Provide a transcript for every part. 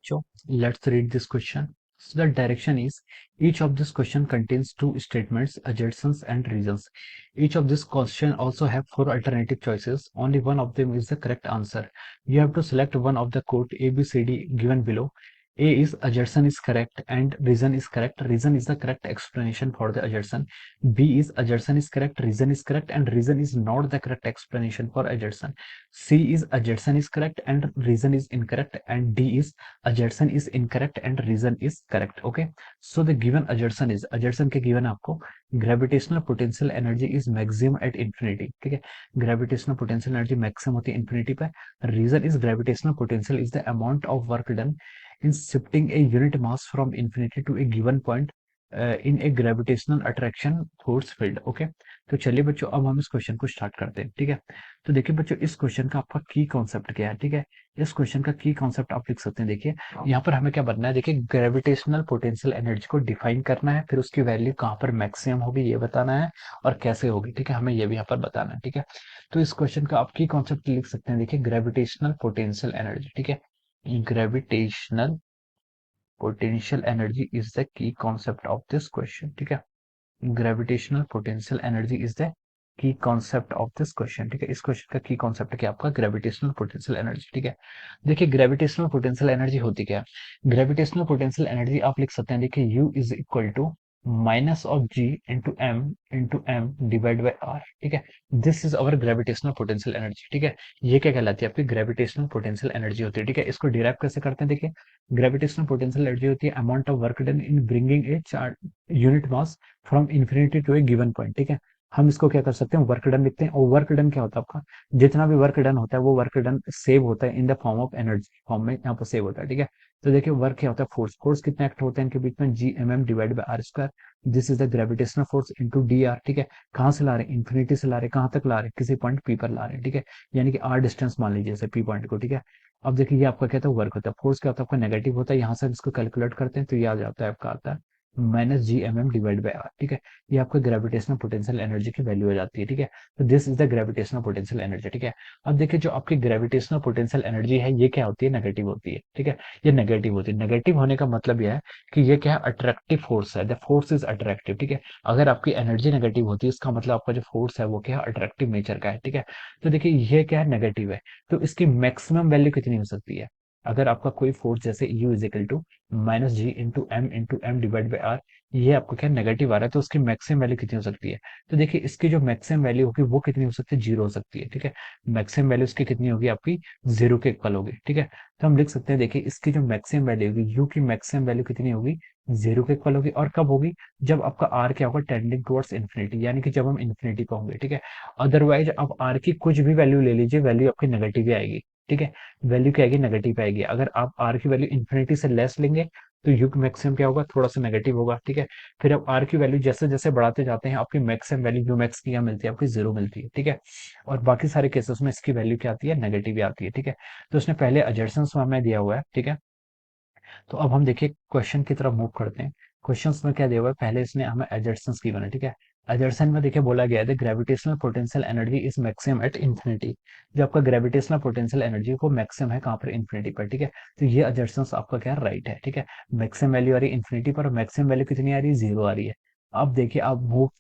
बच्चों, let's read this question. So the direction is each of this question contains two statements, assertions and reasons. Each of this question also have four alternative choices. Only one of them is the correct answer. You have to select one of the quote A, B, C, D given below. A is assertion is correct and reason is correct. Reason is the correct explanation for the assertion. B is assertion is correct, reason is correct, and reason is not the correct explanation for assertion. C is assertion is correct and reason is incorrect, and D is assertion is incorrect and reason is correct. Okay, so the given assertion is assertion के given आपको gravitational potential energy is maximum at infinity. ठीक है, gravitational potential energy maximum होती है infinity पे. Reason is gravitational potential is the amount of work done in shifting a unit mass from infinity to a given point in a gravitational attraction force field. Okay, तो चलिए बच्चों अब हम इस question को स्टार्ट करते हैं. ठीक है, तो देखिए बच्चों इस क्वेश्चन का आपका की कॉन्सेप्ट क्या है. ठीक है, इस क्वेश्चन का की कॉन्सेप्ट आप लिख सकते हैं. देखिए यहाँ पर हमें क्या बनना है. देखिए ग्रेविटेशनल पोटेंशियल एनर्जी को डिफाइन करना है, फिर उसकी वैल्यू कहाँ पर मैक्सिमम होगी ये बताना है और कैसे होगी. ठीक है, हमें ये भी यहाँ पर बताना है. ठीक है, तो इस क्वेश्चन का आप की कॉन्सेप्ट लिख सकते हैं. देखिए ग्रेविटेशनल पोटेंशियल एनर्जी. ठीक है, gravitational potential energy is the key concept of this question. ठीक है, gravitational potential energy is the key concept of this question. ठीक है, इस क्वेश्चन का की कॉन्सेप्ट क्या आपका ग्रेविटेशनल पोटेंशियल एनर्जी. ठीक है, देखिए ग्रेविटेशनल पोटेंशियल एनर्जी होती क्या है. ग्रेविटेशनल पोटेंशियल एनर्जी आप लिख सकते हैं. देखिए U is equal to minus of G into M divide by R. ठीक है, this is our gravitational potential energy. ठीक है, ये क्या कहलाती है आपकी ग्रेविटेशनल पोटेंशियल एनर्जी होती है. ठीक है, इसको डिराइव कैसे करते हैं. देखिए ग्रेविटेशनल पोटेंशियल एनर्जी होती है amount of work done in bringing a unit mass from infinity to a given point. ठीक है, हम इसको क्या कर सकते हैं वर्क डन लिखते हैं. और वर्क डन क्या होता है आपका, जितना भी वर्क डन होता है वो वर्क डन सेव होता है in the form of energy form में यहाँ पर सेव होता है. ठीक है, तो देखिए वर्क क्या होता है फोर्स. फोर्स कितने एक्ट होते हैं इनके बीच में G M M divide by R square. This is the gravitational force into d r. ठीक है, कहाँ से ला रहे हैं इन्फिनिटी से ला रहे हैं, कहाँ तक ला रहे हैं किसी पॉइंट पी पर ला रहे हैं. ठीक है, यानी कि आर डिस्टेंस मान लीजिए जैसे पी पॉइंट को. ठीक है, अब देखिए ये आपका क्या था वर्क होता है. फोर्स क्या होता है आपका नेगेटिव होता है. यहाँ से हम इसको कैलकुलेट करते हैं तो ये आ जाता है आपका आता है minus G M M divide by R. ठीक है, ये आपका ग्रेविटेशनल पोटेंशियल एनर्जी की वैल्यू हो जाती है. ठीक है, तो this is the gravitational potential energy. ठीक है, अब देखिए जो आपकी ग्रेविटेशनल पोटेंशियल एनर्जी है ये क्या होती है नेगेटिव होती है. ठीक है, ये नेगेटिव होती है. नेगेटिव होने का मतलब यह है कि ये क्या है अट्रैक्टिव फोर्स है. The force is attractive. ठीक है, अगर आपकी एनर्जी नेगेटिव होती है इसका मतलब आपका जो फोर्स है वो क्या है अट्रैक्टिव नेचर का है. ठीक है, तो देखिए ये क्या है नेगेटिव है, तो इसकी मैक्सिमम वैल्यू कितनी हो सकती है. अगर आपका कोई फोर्स जैसे U is equal to minus G into M divide by R, ये आपको क्या नेगेटिव आ रहा है, तो उसकी मैक्सिमम वैल्यू कितनी हो सकती है. तो देखिए इसकी जो मैक्सिमम वैल्यू होगी वो कितनी हो सकती है जीरो हो सकती है. ठीक है, मैक्सिमम वैल्यू इसकी कितनी होगी आपकी जीरो के इक्वल होगी. ठीक है, तो हम लिख सकते हैं देखिए इसकी जो मैक्सिमम वैल्यू होगी यू की मैक्सिमम वैल्यू कितनी होगी जीरो के इक्वल होगी. और कब होगी जब आपका आर क्या होगा टेंडिंग टुवर्ड्स इन्फिनिटी, यानी कि जब हम इन्फिनिटी पे होंगे. ठीक है, अदरवाइज आप आर की कुछ भी वैल्यू ले लीजिए वैल्यू आपकी नेगेटिव ही आएगी. ठीक है, वैल्यू क्या आएगी नेगेटिव आएगी. अगर आप आर की वैल्यू इन्फिनिटी से लेस लेंगे तो यू की मैक्सिमम क्या होगा थोड़ा सा नेगेटिव होगा. ठीक है, फिर आप आर की वैल्यू जैसे जैसे बढ़ाते जाते हैं आपकी मैक्सिमम वैल्यू यू मैक्स की क्या मिलती है आपकी जीरो मिलती है. ठीक है, और बाकी सारे केसेस में इसकी वैल्यू क्या आती है नेगेटिव ही आती है. ठीक है, तो उसने पहले अजर्सन्स में हमें दिया हुआ है. ठीक है, तो अब हम देखिए क्वेश्चन की तरफ मूव करते हैं. क्वेश्चंस में क्या दिया हुआ है, पहले इसने हमें एजर्सन्स की बना. ठीक है, एजर्सन में देखिए बोला गया है gravitational potential energy is maximum at infinity. जो आपका ग्रेविटेशनल पोटेंशियल एनर्जी को मैक्सिमम है कहाँ पर इंफिनिटी पर. ठीक है, तो ये एजर्सन्स आपका क्या राइट है. ठीक है, मैक्सिमम वैल्यू आ रही है इंफिनिटी पर और मैक्सिमम वैल्यू कितनी आ रही है जीरो आ रही है. अब देखिए अब move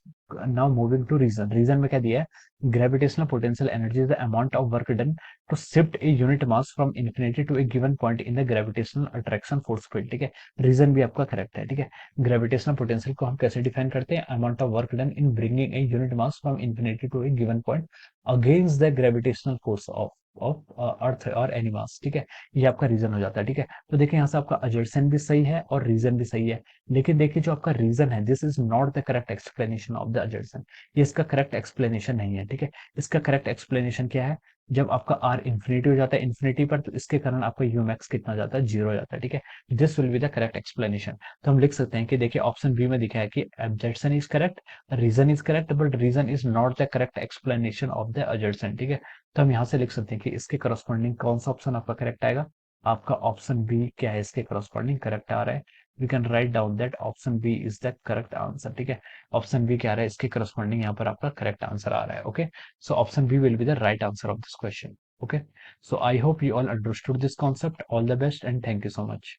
now moving to region. Region में क्या दिया है gravitational potential energy is the amount of work done to shift a unit mass from infinity to a given point in the gravitational attraction force field. ठीक है, reason भी आपका correct है. ठीक है, ग्रेविटेशनल पोटेंशियल को हम कैसे डिफाइन करते हैं amount of work done in bringing a unit mass from infinity to a given point against the gravitational force of earth और एनी मास. ठीक है, ये आपका रीजन हो जाता है. ठीक है, तो देखिए यहाँ से आपका अजर्सन भी सही है और रीजन भी सही है. लेकिन देखिए जो आपका रीजन है this is not the correct explanation of the assertion. ये इसका करेक्ट एक्सप्लेनेशन नहीं है. ठीक है, इसका करेक्ट एक्सप्लेनेशन क्या है जब आपका आर इन्फिनिटी हो जाता है इन्फिनिटी पर तो इसके कारण आपका यू मैक्स कितना जाता है जीरो हो जाता है. ठीक है, this will be the correct explanation. तो हम लिख सकते हैं कि देखिए ऑप्शन बी में दिखा है कि assertion is correct, reason is correct but reason is not the correct explanation of the assertion. ठीक है, तो हम यहाँ से लिख सकते हैं कि इसके करस्पॉन्डिंग कौन सा ऑप्शन आपका करेक्ट आएगा. आपका ऑप्शन बी क्या है इसके करस्पॉन्डिंग करेक्ट आ रहा है. We can write down that option B is the correct answer. ठीक है, ऑप्शन बी क्या आ रहा है इसके करस्पॉन्डिंग यहाँ पर आपका करेक्ट आंसर आ रहा है. Okay, so option B will be the right answer of this question. Okay, so I hope you all understood this concept. All the best and thank you so much.